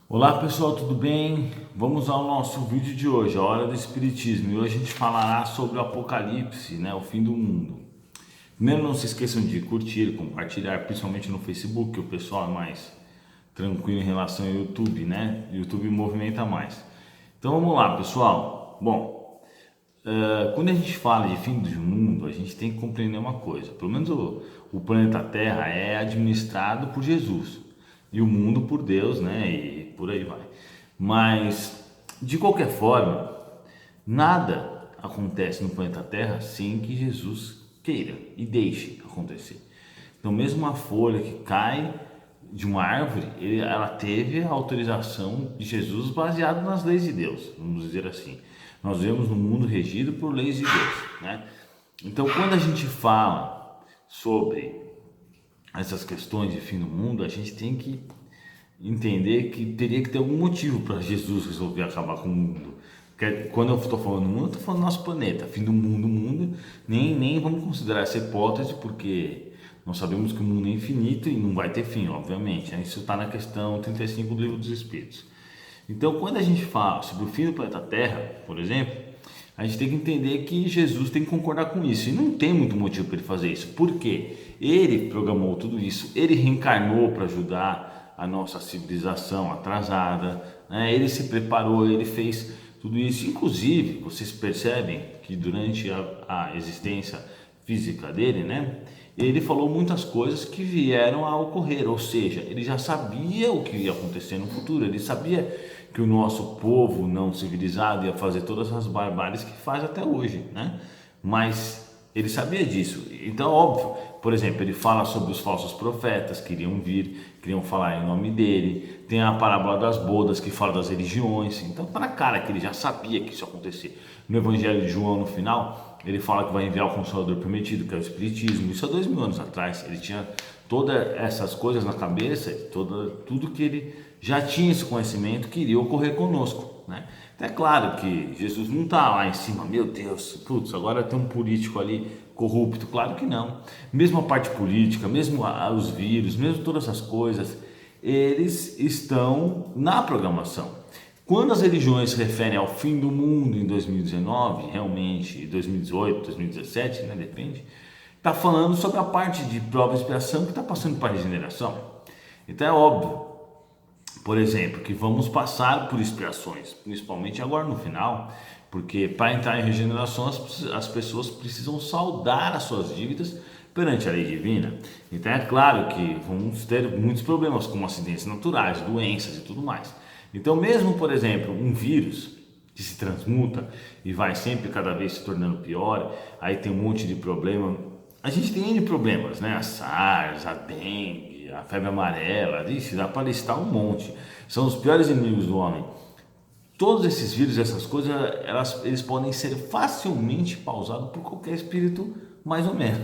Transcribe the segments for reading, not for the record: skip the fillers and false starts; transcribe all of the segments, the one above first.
Olá pessoal, tudo bem? Vamos ao nosso vídeo de hoje, a Hora do Espiritismo. E hoje a gente falará sobre o Apocalipse, né? O fim do mundo. Primeiro, não se esqueçam de curtir, compartilhar, principalmente no Facebook, que o pessoal é mais tranquilo em relação ao YouTube, né? O YouTube movimenta mais. Então vamos lá, pessoal. Bom, quando a gente fala de fim do mundo, a gente tem que compreender uma coisa. Pelo menos o planeta Terra é administrado por Jesus e o mundo por Deus, né? E por aí vai. Mas, de qualquer forma, nada acontece no planeta Terra sem que Jesus queira e deixe acontecer. Então, mesmo uma folha que cai de uma árvore, ela teve a autorização de Jesus baseado nas leis de Deus, vamos dizer assim. Nós vivemos num mundo regido por leis de Deus, né? Então, quando a gente fala sobre essas questões de fim do mundo, a gente tem que entender que teria que ter algum motivo para Jesus resolver acabar com o mundo. Quando eu estou falando mundo, eu estou falando nosso planeta, fim do mundo, nem vamos considerar essa hipótese, porque nós sabemos que o mundo é infinito e não vai ter fim, obviamente, né? Isso está na questão 35 do Livro dos Espíritos. Então, quando a gente fala sobre o fim do planeta Terra, por exemplo, a gente tem que entender que Jesus tem que concordar com isso. E não tem muito motivo para ele fazer isso. Por quê? Ele programou tudo isso, ele reencarnou para ajudar a nossa civilização atrasada, né? Ele se preparou, ele fez tudo isso. Inclusive, vocês percebem que durante a existência física dele, né? Ele falou muitas coisas que vieram a ocorrer, ou seja, ele já sabia o que ia acontecer no futuro, ele sabia que o nosso povo não civilizado ia fazer todas as barbáries que faz até hoje, né? Mas ele sabia disso. Então, óbvio, por exemplo, ele fala sobre os falsos profetas que iriam vir, queriam falar em nome dele. Tem a parábola das bodas que fala das religiões. Então, para cara que ele já sabia que isso ia acontecer. No Evangelho de João, no final, ele fala que vai enviar o Consolador prometido, que é o Espiritismo. Isso há 2000 anos atrás. Ele tinha todas essas coisas na cabeça, tudo que ele já tinha esse conhecimento que iria ocorrer conosco, né? Então é claro que Jesus não está lá em cima, meu Deus, putz, agora tem um político ali corrupto, claro que não. Mesmo a parte política, mesmo os vírus, mesmo todas essas coisas, eles estão na programação. Quando as religiões se referem ao fim do mundo em 2019, realmente, 2018, 2017, né, depende, está falando sobre a parte de prova e expiação que está passando para a regeneração. Então é óbvio, por exemplo, que vamos passar por expiações, principalmente agora no final, porque para entrar em regeneração as pessoas precisam saldar as suas dívidas perante a lei divina. Então é claro que vamos ter muitos problemas, como acidentes naturais, doenças e tudo mais. Então mesmo, por exemplo, um vírus que se transmuta e vai sempre cada vez se tornando pior, aí tem um monte de problema. A gente tem N problemas, né? A SARS, a dengue, a febre amarela, isso dá para listar um monte. São os piores inimigos do homem. Todos esses vírus, essas coisas, eles podem ser facilmente pausados por qualquer espírito, mais ou menos.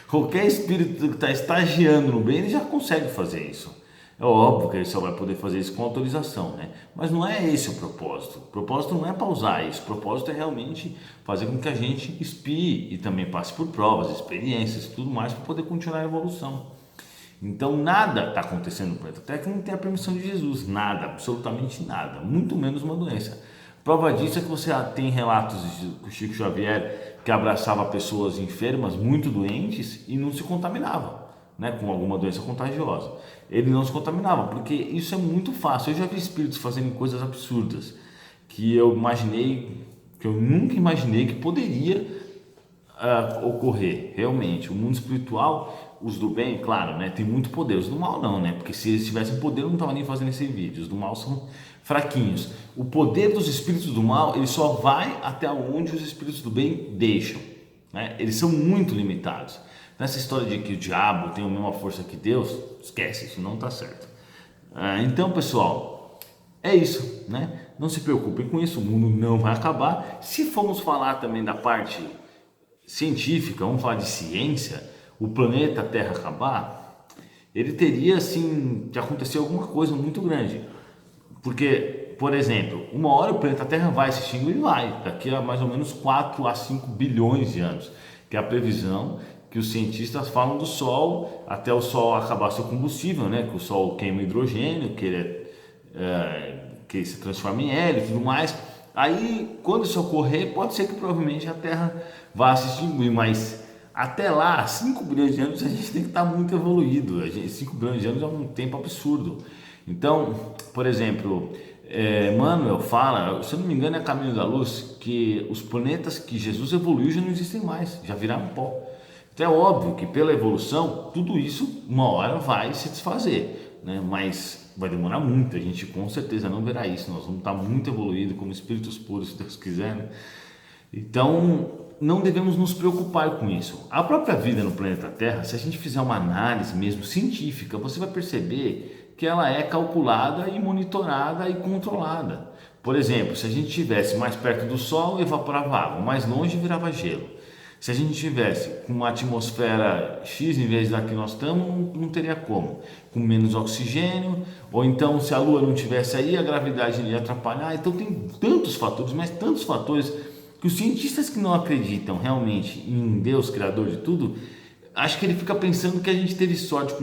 Qualquer espírito que está estagiando no bem, ele já consegue fazer isso. É óbvio que ele só vai poder fazer isso com autorização, né? Mas não é esse o propósito. O propósito não é pausar isso. O propósito é realmente fazer com que a gente espie e também passe por provas, experiências e tudo mais para poder continuar a evolução. Então nada está acontecendo no planeta Terra que não tem a permissão de Jesus, nada, absolutamente nada, muito menos uma doença. Prova disso é que você tem relatos de Chico Xavier que abraçava pessoas enfermas, muito doentes e não se contaminava, né, com alguma doença contagiosa. Ele não se contaminava, porque isso é muito fácil. Eu já vi espíritos fazendo coisas absurdas que eu imaginei, que eu nunca imaginei que poderia ocorrer, realmente. O mundo espiritual, os do bem, claro, né, tem muito poder, os do mal não, né, porque se eles tivessem poder eu não estava nem fazendo esse vídeo. Os do mal são fraquinhos. O poder dos espíritos do mal, ele só vai até onde os espíritos do bem deixam, né? Eles são muito limitados. Nessa história de que o diabo tem a mesma força que Deus, esquece, isso não está certo. Então, pessoal, é isso, né? Não se preocupem com isso, o mundo não vai acabar. Se formos falar também da parte científica, vamos falar de ciência, o planeta Terra acabar, ele teria assim que acontecer alguma coisa muito grande. Porque, por exemplo, uma hora o planeta Terra vai se extinguir e vai, daqui a mais ou menos 4 a 5 bilhões de anos, que é a previsão que os cientistas falam do Sol, até o Sol acabar seu combustível, né? Que o Sol queima hidrogênio, que ele que se transforma em hélio e tudo mais. Aí, quando isso ocorrer, pode ser que provavelmente a Terra vá se extinguir, mas até lá, 5 bilhões de anos, a gente tem que estar muito evoluído. 5 bilhões de anos é um tempo absurdo. Então, por exemplo, Manuel fala, se eu não me engano é Caminho da Luz, que os planetas que Jesus evoluiu já não existem mais, já viraram pó. Então é óbvio que pela evolução, tudo isso uma hora vai se desfazer, né? Mas vai demorar muito, a gente com certeza não verá isso, nós vamos estar muito evoluídos como espíritos puros, se Deus quiser, né? Então, não devemos nos preocupar com isso. A própria vida no planeta Terra, se a gente fizer uma análise mesmo científica, você vai perceber que ela é calculada e monitorada e controlada. Por exemplo, se a gente estivesse mais perto do Sol, evaporava água, mais longe virava gelo. Se a gente tivesse com uma atmosfera X em vez da que nós estamos, não teria como. Com menos oxigênio, ou então se a Lua não tivesse aí, a gravidade ia atrapalhar. Então tem tantos fatores, mas tantos fatores que os cientistas que não acreditam realmente em Deus, Criador de tudo, acho que ele fica pensando que a gente teve sorte,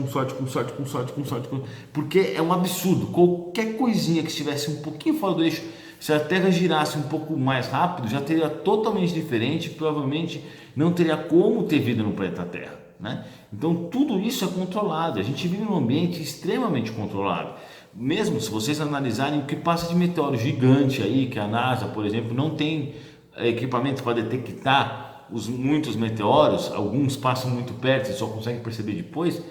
porque é um absurdo. Qualquer coisinha que estivesse um pouquinho fora do eixo, se a Terra girasse um pouco mais rápido, já teria totalmente diferente, provavelmente não teria como ter vida no planeta Terra, né? Então tudo isso é controlado, a gente vive num ambiente extremamente controlado. Mesmo se vocês analisarem o que passa de meteoro gigante aí, que a NASA, por exemplo, não tem equipamento para detectar muitos meteoros, alguns passam muito perto e só conseguem perceber depois.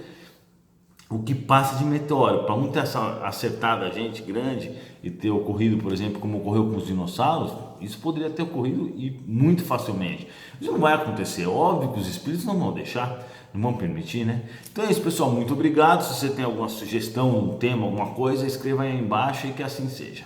O que passa de meteoro, para um ter acertado a gente grande e ter ocorrido, por exemplo, como ocorreu com os dinossauros, isso poderia ter ocorrido e muito facilmente. Isso não vai acontecer, óbvio que os espíritos não vão deixar, não vão permitir, né? Então é isso, pessoal, muito obrigado. Se você tem alguma sugestão, um tema, alguma coisa, escreva aí embaixo e que assim seja.